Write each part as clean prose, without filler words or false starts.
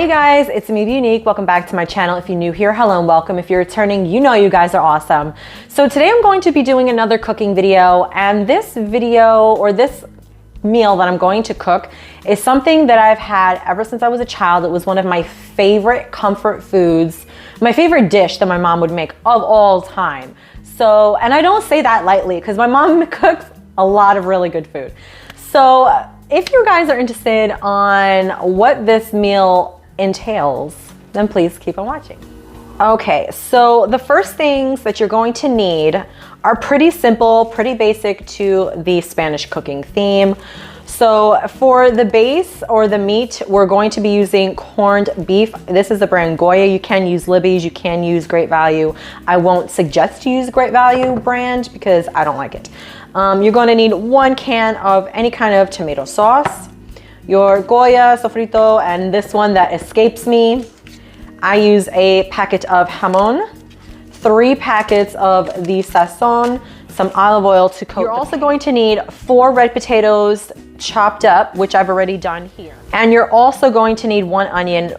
Hey guys, it's me, Unique. Welcome back to my channel. If you're new here, hello and welcome. If you're returning, you know you guys are awesome. So today I'm going to be doing another cooking video, and this video or this meal that I'm going to cook is something that I've had ever since I was a child. It was one of my favorite comfort foods, my favorite dish that my mom would make of all time. So, and I don't say that lightly because my mom cooks a lot of really good food. So if you guys are interested on what this meal entails, then please keep on watching. Okay, so the first things that you're going to need are pretty simple, pretty basic to the Spanish cooking theme. So for the base or the meat, we're going to be using corned beef. This is the brand Goya. You can use Libby's, you can use Great Value. I won't suggest to use Great Value brand because I don't like it. You're going to need 1 can of any kind of tomato sauce, your Goya sofrito, and this one that escapes me, I use a packet of jamon, 3 packets of the sazon, some olive oil to coat. You're also going to need 4 red potatoes chopped up, which I've already done here. And you're also going to need 1 onion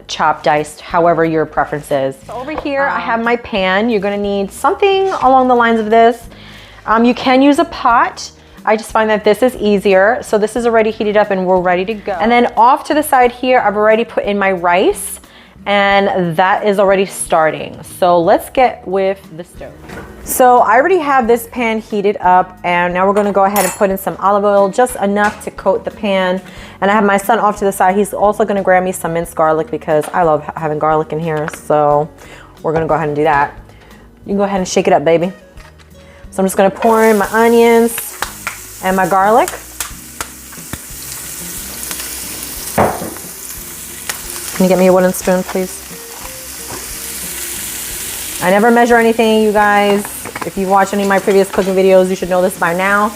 chopped, diced, however your preference is. So over here, I have my pan. You're gonna need something along the lines of this. You can use a pot. I just find that this is easier. So this is already heated up and we're ready to go. And then off to the side here, I've already put in my rice and that is already starting. So let's get with the stove. So I already have this pan heated up and now we're gonna go ahead and put in some olive oil, just enough to coat the pan. And I have my son off to the side. He's also gonna grab me some minced garlic because I love having garlic in here. So we're gonna go ahead and do that. You can go ahead and shake it up, baby. So I'm just gonna pour in my onions and my garlic. Can you get me a wooden spoon, please? I never measure anything, you guys. If you watch any of my previous cooking videos, you should know this by now.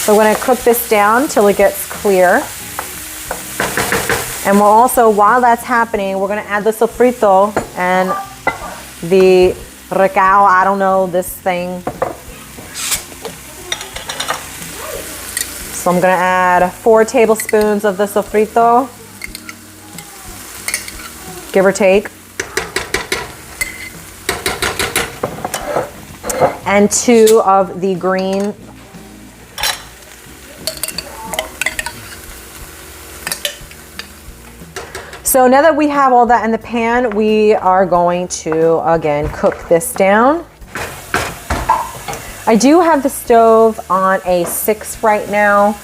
So we're gonna cook this down till it gets clear. And we'll also, while that's happening, we're gonna add the sofrito and the recao, I don't know, this thing. So I'm gonna add 4 tablespoons of the sofrito, give or take. And 2 of the green. So now that we have all that in the pan, we are going to, again, cook this down. I do have the stove on a 6 right now.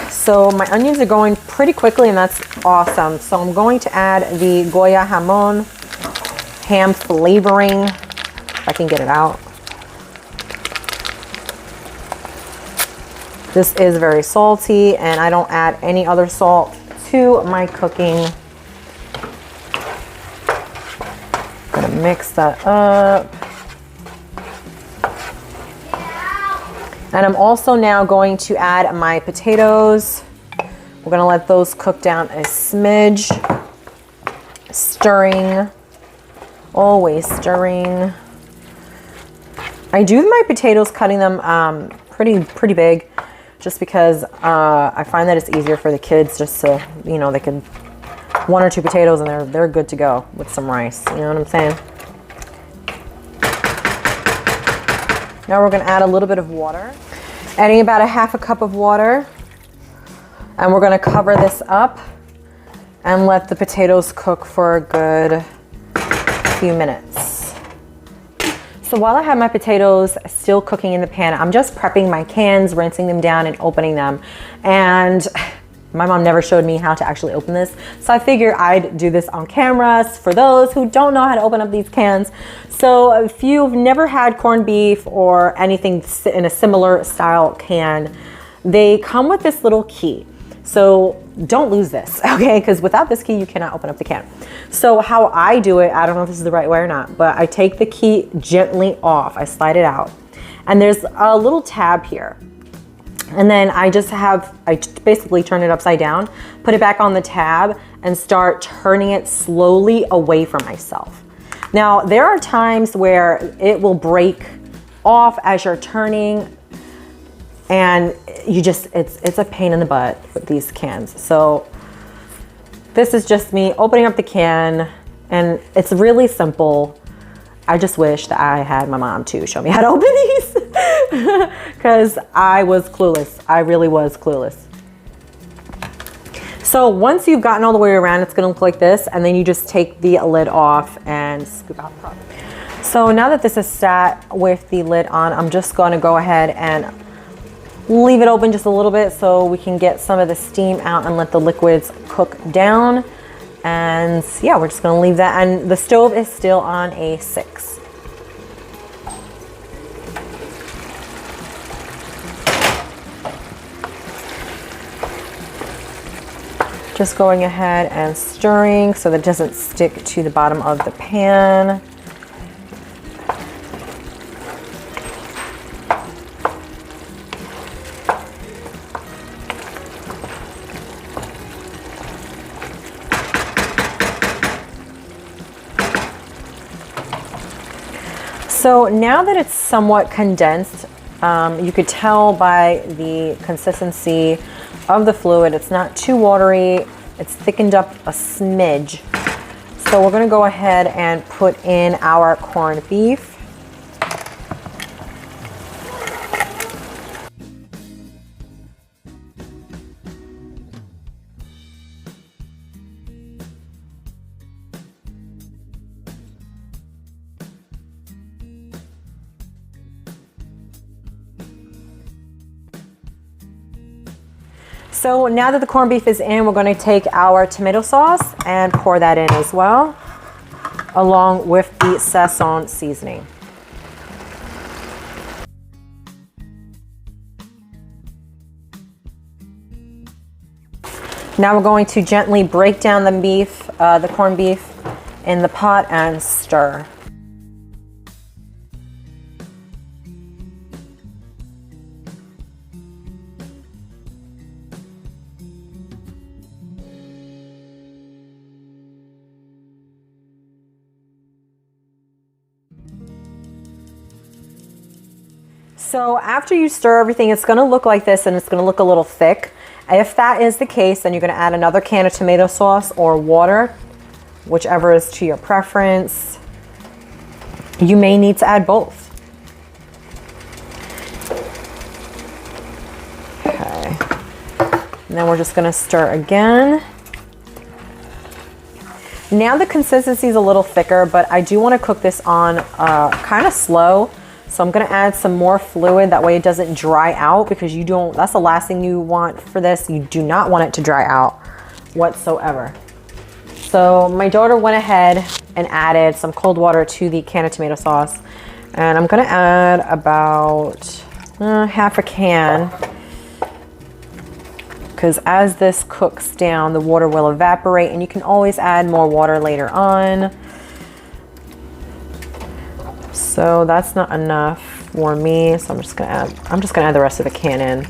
So my onions are going pretty quickly and that's awesome. So I'm going to add the Goya jamon, ham flavoring, if I can get it out. This is very salty and I don't add any other salt to my cooking. Gonna mix that up. And I'm also now going to add my potatoes. We're gonna let those cook down a smidge. Stirring, always stirring. I do my potatoes cutting them pretty big, just because I find that it's easier for the kids just to, you know, they can 1 or 2 potatoes and they're good to go with some rice. You know what I'm saying? Now we're gonna add a little bit of water. Adding about 1/2 cup of water. And we're gonna cover this up and let the potatoes cook for a good few minutes. So while I have my potatoes still cooking in the pan, I'm just prepping my cans, rinsing them down and opening them. And my mom never showed me how to actually open this. So I figured I'd do this on camera for those who don't know how to open up these cans. So if you've never had corned beef or anything in a similar style can, they come with this little key. So don't lose this, okay? Because without this key, you cannot open up the can. So how I do it, I don't know if this is the right way or not, but I take the key gently off. I slide it out. And there's a little tab here. And then I basically turn it upside down, put it back on the tab, and start turning it slowly away from myself. Now, there are times where it will break off as you're turning And you just, it's a pain in the butt with these cans. So this is just me opening up the can, and it's really simple. I just wish that I had my mom to show me how to open these because I was clueless. I really was clueless. So once you've gotten all the way around, it's gonna look like this, and then you just take the lid off and scoop out the product. So now that this is sat with the lid on, I'm just gonna go ahead and leave it open just a little bit so we can get some of the steam out and let the liquids cook down. And yeah, we're just gonna leave that. And the stove is still on a 6. Just going ahead and stirring so that it doesn't stick to the bottom of the pan. So now that it's somewhat condensed, you could tell by the consistency of the fluid, it's not too watery, it's thickened up a smidge. So we're gonna go ahead and put in our corned beef. So now that the corned beef is in, we're going to take our tomato sauce and pour that in as well, along with the Sazón seasoning. Now we're going to gently break down the beef, the corned beef in the pot and stir. So after you stir everything, it's gonna look like this, and it's gonna look a little thick. If that is the case, then you're gonna add another can of tomato sauce or water, whichever is to your preference. You may need to add both. Okay, and then we're just gonna stir again. Now the consistency is a little thicker, but I do wanna cook this on kind of slow. So I'm gonna add some more fluid, that way it doesn't dry out, because you don't, that's the last thing you want for this. You do not want it to dry out whatsoever. So my daughter went ahead and added some cold water to the can of tomato sauce. And I'm gonna add about half a can, because as this cooks down, the water will evaporate, and you can always add more water later on. So that's not enough for me, so I'm just gonna add the rest of the can in.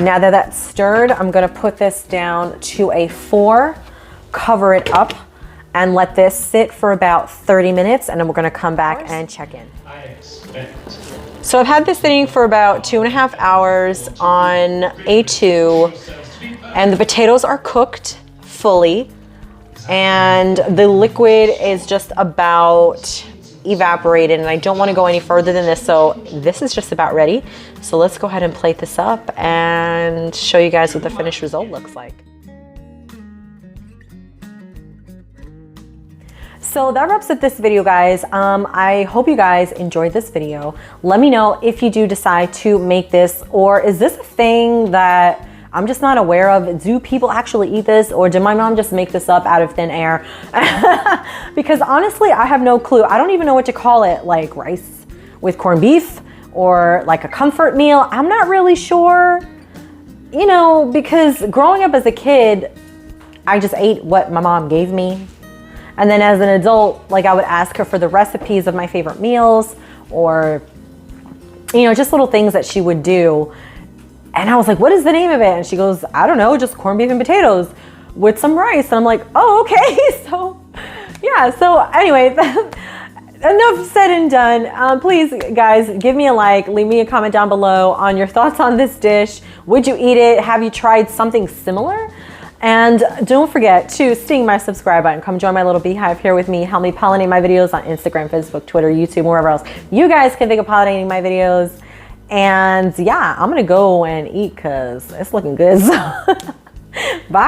Now that that's stirred, I'm gonna put this down to a 4, cover it up, and let this sit for about 30 minutes, and then we're gonna come back and check in. So I've had this sitting for about 2.5 hours on A2, and the potatoes are cooked fully, and the liquid is just about evaporated, and I don't want to go any further than this, so this is just about ready. So let's go ahead and plate this up and show you guys what the finished result looks like. So that wraps up this video, guys. I hope you guys enjoyed this video. Let me know if you do decide to make this, or is this a thing that I'm just not aware of? Do people actually eat this, or did my mom just make this up out of thin air? Because honestly, I have no clue. I don't even know what to call it, like rice with corned beef or like a comfort meal. I'm not really sure, you know, because growing up as a kid, I just ate what my mom gave me. And then as an adult, like I would ask her for the recipes of my favorite meals, or, you know, just little things that she would do. And I was like, what is the name of it? And she goes, I don't know, just corned beef and potatoes. with some rice. And I'm like, oh, okay. So yeah, so anyway, enough said and done. Please, guys, give me a like, leave me a comment down below on your thoughts on this dish. Would you eat it? Have you tried something similar? And don't forget to sting my subscribe button. Come join my little beehive here with me. Help me pollinate my videos on Instagram, Facebook, Twitter, YouTube, wherever else you guys can think of pollinating my videos. And yeah, I'm gonna go and eat because it's looking good. So bye.